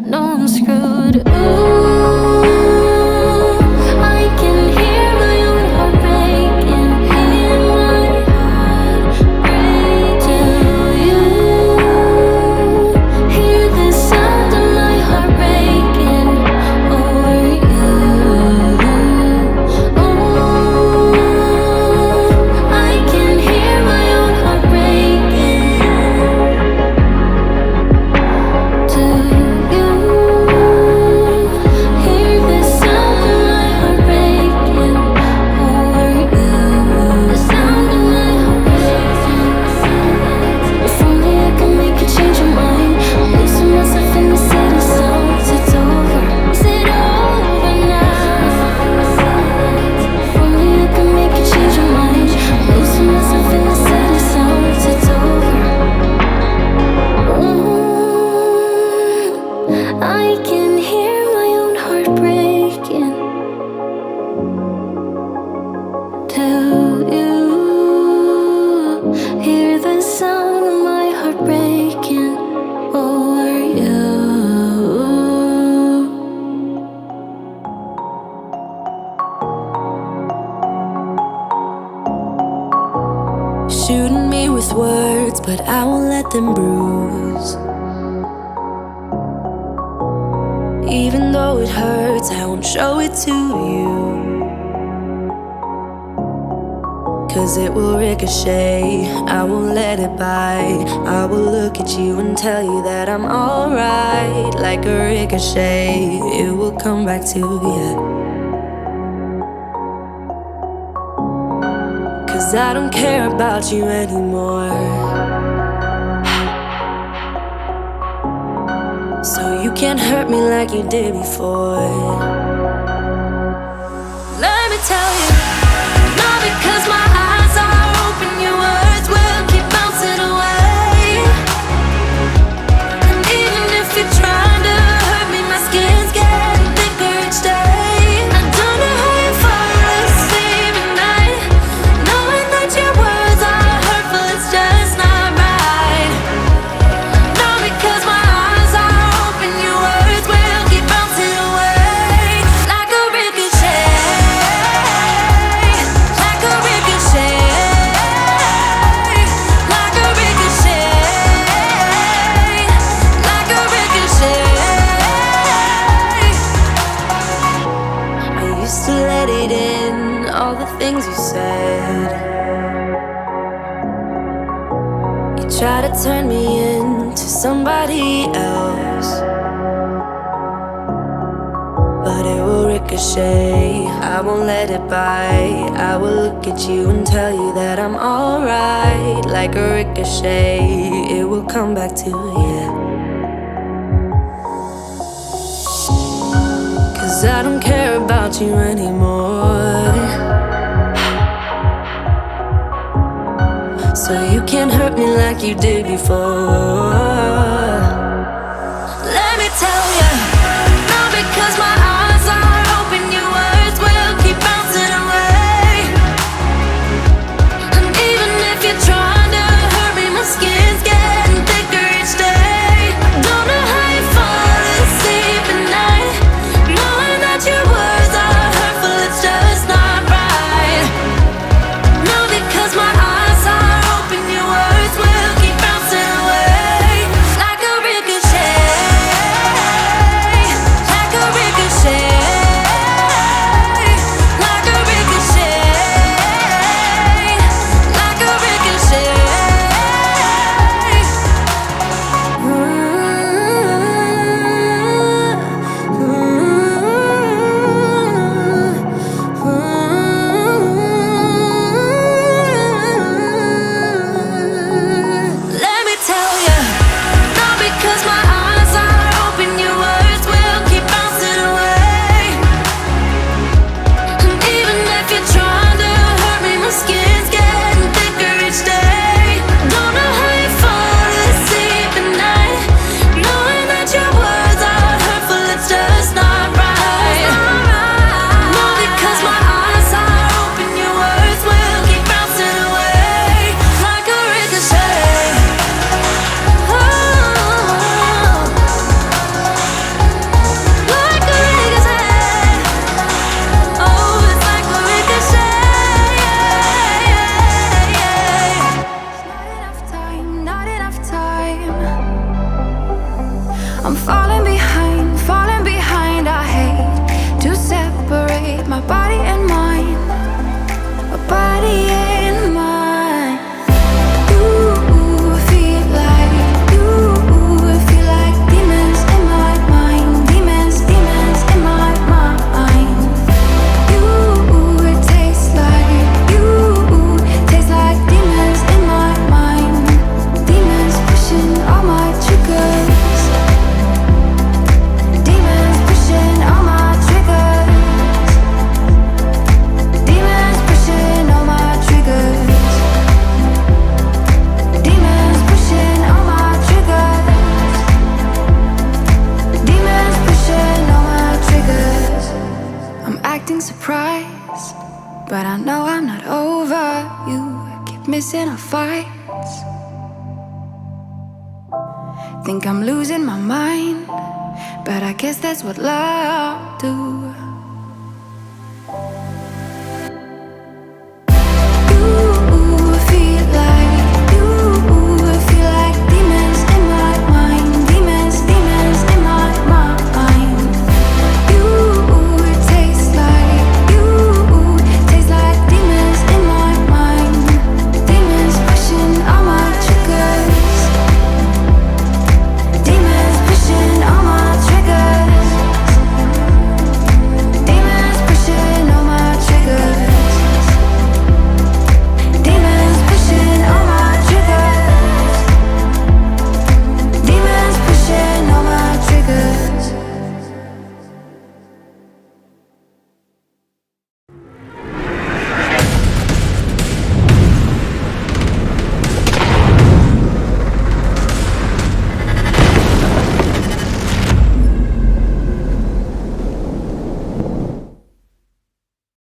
know I'm screwed. Ooh, I can hear my own heart breaking, hear my heart break. Do you hear the sound of my heart breaking over you? Oh, I can hear my own heart breaking. Do you hear the sound of my heart breaking over you? The sound of my heart breaking. If only I could make you change your mind. I'm losing myself in the city sounds. It's over. Is it over now? If only I could make you change your mind. I'm losing myself in the city sounds. It's over. I can hear my own heart breaking. Do you hear the sound of my heart breaking over you? Shooting me with words, but I won't let them bruise. Even though it hurts, I won't show it to you. 'Cause it will ricochet, I won't let it bite. I will look at you and tell you that I'm alright. Like a ricochet, it will come back to you. 'Cause I don't care about you anymore. So you can't hurt me like you did before. Let me tell you, not because my eyes are open, your words will keep bouncing away. And even if you're trying to hurt me, my skin's getting thicker each day. I don't know how you fall asleep at night, knowing that your words are hurtful, it's just not right. Not because my eyes are open, your words will keep bouncing away. Like a ricochet, like a ricochet, like a ricochet, like a ricochet. I used to let it in, all the things you said. You try to turn me into somebody else, but it will ricochet. I won't let it bite. I will look at you and tell you that I'm alright. Like a ricochet, it will come back to you. 'Cause I don't care about you anymore. So you can't hurt me like you did before. Let me tell you, not because my eyes are open, your words will keep bouncing away. And even if you're trying to hurt me, my skin's getting thicker each day. Don't know how you fall asleep at night, knowing that your words are hurtful, it's just not right. No, because my eyes are open, your words will keep bouncing away. Like a I'm falling behind, falling behind. I hate to separate my body and mind, my body and mind. You feel like, you feel like demons in my mind, demons, demons in my mind. You taste like demons in my mind, demons pushing all my triggers, demons pushing all my triggers, demons pushing all my triggers, demons pushing all my triggers, demons pushing all my triggers. I'm acting surprised, but I know I'm not over you. Keep missing our fights. Think I'm losing my mind, but I guess that's what love do.